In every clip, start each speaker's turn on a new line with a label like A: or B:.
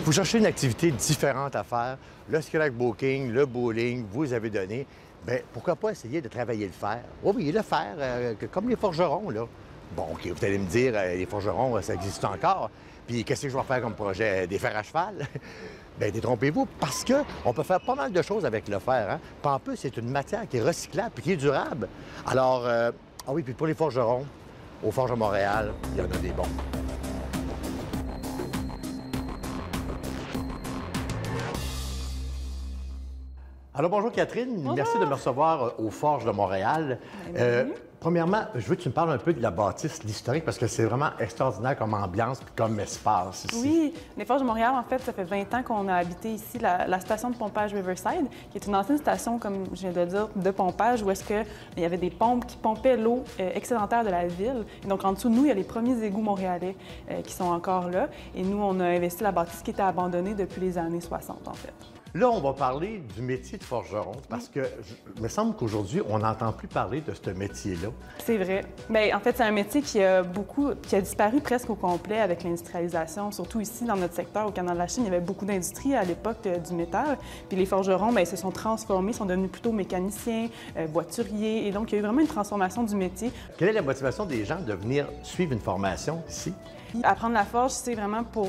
A: Vous cherchez une activité différente à faire, le scrapbooking, le bowling, vous avez donné, bien, pourquoi pas essayer de travailler le fer? Oui, le fer, comme les forgerons, là. Bon, OK, vous allez me dire, les forgerons, ça existe encore. Puis qu'est-ce que je vais faire comme projet? Des fers à cheval? Bien, détrompez-vous, parce qu'on peut faire pas mal de choses avec le fer, hein? Puis en plus, c'est une matière qui est recyclable et qui est durable. Alors, ah oui, puis pour les forgerons, aux Forges de Montréal, il y en a des bons. Alors, bonjour Catherine.
B: Bonjour.
A: Merci de me recevoir aux Forges de Montréal. Premièrement, je veux que tu me parles un peu de la bâtisse, l'historique, parce que c'est vraiment extraordinaire comme ambiance et comme espace ici.
B: Oui, les Forges de Montréal, en fait, ça fait 20 ans qu'on a habité ici la station de pompage Riverside, qui est une ancienne station, comme je viens de le dire, de pompage, où est-ce qu'il y avait des pompes qui pompaient l'eau excédentaire de la ville. Et donc, en dessous de nous, il y a les premiers égouts montréalais qui sont encore là. Et nous, on a investi la bâtisse qui était abandonnée depuis les années 60, en fait.
A: Là, on va parler du métier de forgeron, parce que il me semble qu'aujourd'hui, on n'entend plus parler de ce métier-là.
B: C'est vrai. Bien, en fait, c'est un métier qui a disparu presque au complet avec l'industrialisation, surtout ici dans notre secteur, au Canada de la Chine. Il y avait beaucoup d'industries à l'époque du métal. Puis les forgerons, bien, ils se sont transformés, sont devenus plutôt mécaniciens, voituriers. Et donc, il y a eu vraiment une transformation du métier.
A: Quelle est la motivation des gens de venir suivre une formation ici?
B: Apprendre la forge, c'est vraiment pour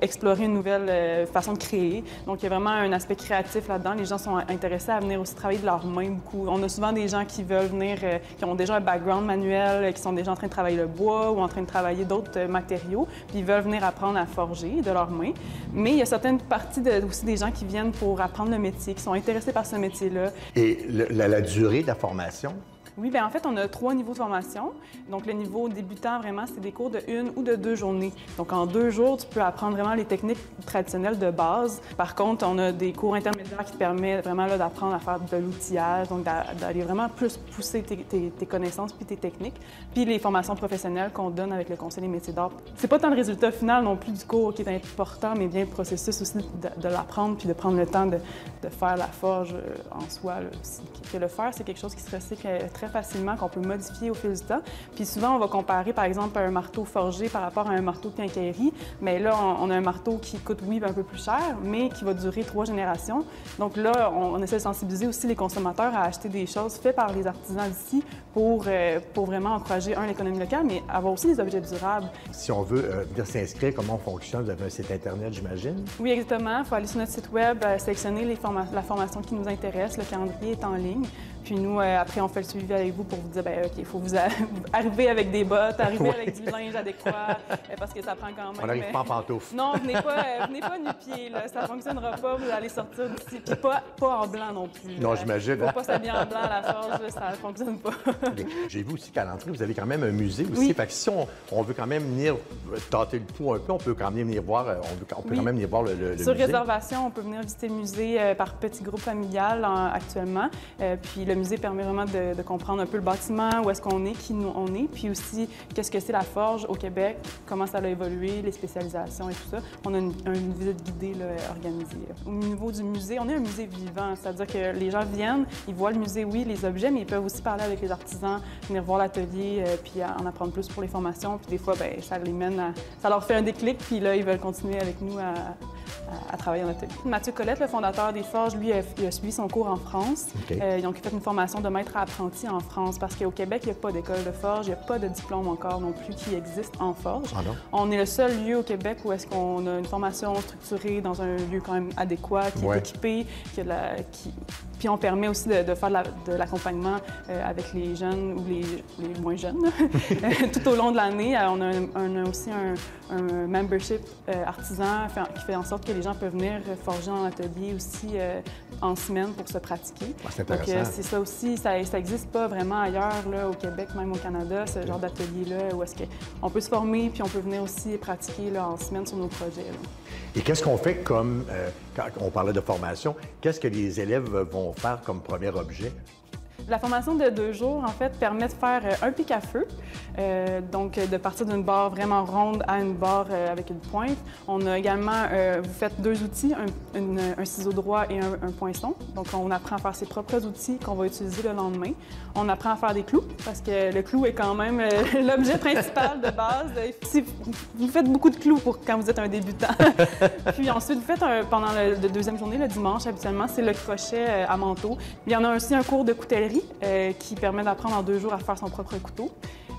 B: explorer une nouvelle façon de créer. Donc, il y a vraiment un aspect créatif là-dedans. Les gens sont intéressés à venir aussi travailler de leurs mains beaucoup. On a souvent des gens qui veulent venir, qui ont déjà un background manuel, qui sont déjà en train de travailler le bois ou en train de travailler d'autres matériaux, puis ils veulent venir apprendre à forger de leurs mains. Mais il y a certaines parties aussi des gens qui viennent pour apprendre le métier, qui sont intéressés par ce métier-là.
A: Et la durée de la formation?
B: Oui, bien en fait, on a 3 niveaux de formation. Donc, le niveau débutant, vraiment, c'est des cours de 1 ou de 2 journées. Donc, en 2 jours, tu peux apprendre vraiment les techniques traditionnelles de base. Par contre, on a des cours intermédiaires qui te permettent vraiment d'apprendre à faire de l'outillage, donc d'aller vraiment plus pousser tes connaissances puis tes techniques. Puis les formations professionnelles qu'on donne avec le Conseil des métiers d'art. C'est pas tant le résultat final non plus du cours qui est important, mais bien le processus aussi de l'apprendre puis de prendre le temps de faire la forge en soi là, aussi. Que le fer, c'est quelque chose qui se recycle très facilement, qu'on peut modifier au fil du temps. Puis souvent, on va comparer, par exemple, un marteau forgé par rapport à un marteau de quincaillerie. Mais là, on a un marteau qui coûte, oui, un peu plus cher, mais qui va durer 3 générations. Donc là, on essaie de sensibiliser aussi les consommateurs à acheter des choses faites par les artisans d'ici pour vraiment encourager, l'économie locale, mais avoir aussi des objets durables.
A: Si on veut venir s'inscrire, comment on fonctionne? Vous avez un site Internet, j'imagine?
B: Oui, exactement. Il faut aller sur notre site Web, sélectionner la formation qui nous intéresse. Le calendrier est en ligne. Puis nous, après, on fait le suivi avec vous pour vous dire, bien, OK, il faut vous arriver avec des bottes, arriver avec du linge adéquat, parce que ça prend quand même...
A: On n'arrive pas en pantoufles.
B: Non, venez pas nu-pieds, là. Ça ne fonctionnera pas, vous allez sortir d'ici. Puis pas en blanc non plus.
A: Non, j'imagine.
B: Il ne faut pas s'habiller en blanc à la forge, là, ça ne fonctionne pas.
A: J'ai vu aussi qu'à l'entrée, vous avez quand même un musée aussi.
B: Oui.
A: Fait que si on veut quand même venir tâter le pouls un peu, on peut quand même venir voir, on peut quand même venir voir le musée.
B: Sur réservation, on peut venir visiter le musée par petit groupe familial actuellement. Puis le musée permet vraiment de comprendre un peu le bâtiment, où est-ce qu'on est, qui nous on est, puis aussi qu'est-ce que c'est la forge au Québec, comment ça a évolué, les spécialisations et tout ça. On a une visite guidée là, organisée. Au niveau du musée, on est un musée vivant, c'est-à-dire que les gens viennent, ils voient le musée, oui, les objets, mais ils peuvent aussi parler avec les artisans, venir voir l'atelier, puis en apprendre plus pour les formations. Puis des fois, bien, ça les mène ça leur fait un déclic, puis là, ils veulent continuer avec nous à travailler en atelier. Mathieu Colette, le fondateur des Forges, lui, il a suivi son cours en France. Okay. Donc, il a fait une formation de maître à apprenti en France parce qu'au Québec, il n'y a pas d'école de forge, il n'y a pas de diplôme encore non plus qui existe en forge.
A: Ah non?
B: On est le seul lieu au Québec où est-ce qu'on a une formation structurée dans un lieu quand même adéquat, qui est équipé, puis on permet aussi de faire de l'accompagnement avec les jeunes ou les moins jeunes tout au long de l'année. On a aussi un membership artisan qui fait en sorte que les gens peuvent venir forger en atelier aussi en semaine pour se pratiquer.
A: Ah, c'est intéressant.
B: Donc, c'est ça aussi, ça n'existe pas vraiment ailleurs là, au Québec, même au Canada, ce genre d'atelier-là, où est-ce qu'on peut se former puis on peut venir aussi pratiquer là, en semaine sur nos projets. Là.
A: Et qu'est-ce qu'on fait comme, quand on parlait de formation, qu'est-ce que les élèves vont faire comme premier objet?
B: La formation de 2 jours, en fait, permet de faire un pic à feu. Donc, de partir d'une barre vraiment ronde à une barre avec une pointe. On a également, vous faites 2 outils, un ciseau droit et un poinçon. Donc, on apprend à faire ses propres outils qu'on va utiliser le lendemain. On apprend à faire des clous, parce que le clou est quand même l'objet principal de base. Si vous faites beaucoup de clous quand vous êtes un débutant. Puis ensuite, vous faites, pendant la deuxième journée, le dimanche, habituellement, c'est le crochet à manteau. Il y en a aussi un cours de coutellerie qui permet d'apprendre en 2 jours à faire son propre couteau.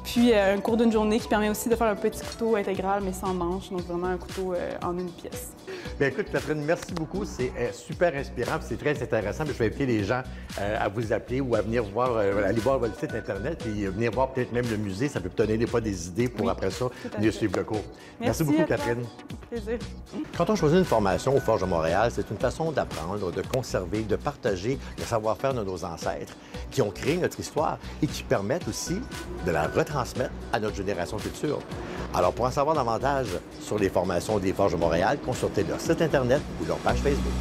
B: Puis un cours d'une journée qui permet aussi de faire un petit couteau intégral, mais sans manche, donc vraiment un couteau en une pièce.
A: Bien, écoute, Catherine, merci beaucoup. C'est super inspirant, c'est très intéressant. Je vais inviter les gens à vous appeler ou à venir voir, aller voir votre site Internet et venir voir peut-être même le musée. Ça peut te donner des idées pour après ça venir suivre le cours. Merci beaucoup, Catherine.
B: Plaisir.
A: Quand on choisit une formation aux Forges de Montréal, c'est une façon d'apprendre, de conserver, de partager le savoir-faire de nos ancêtres qui ont créé notre histoire et qui permettent aussi de la retransmettre à notre génération future. Alors, pour en savoir davantage sur les formations des Forges de Montréal, consultez leur site Internet ou leur page Facebook.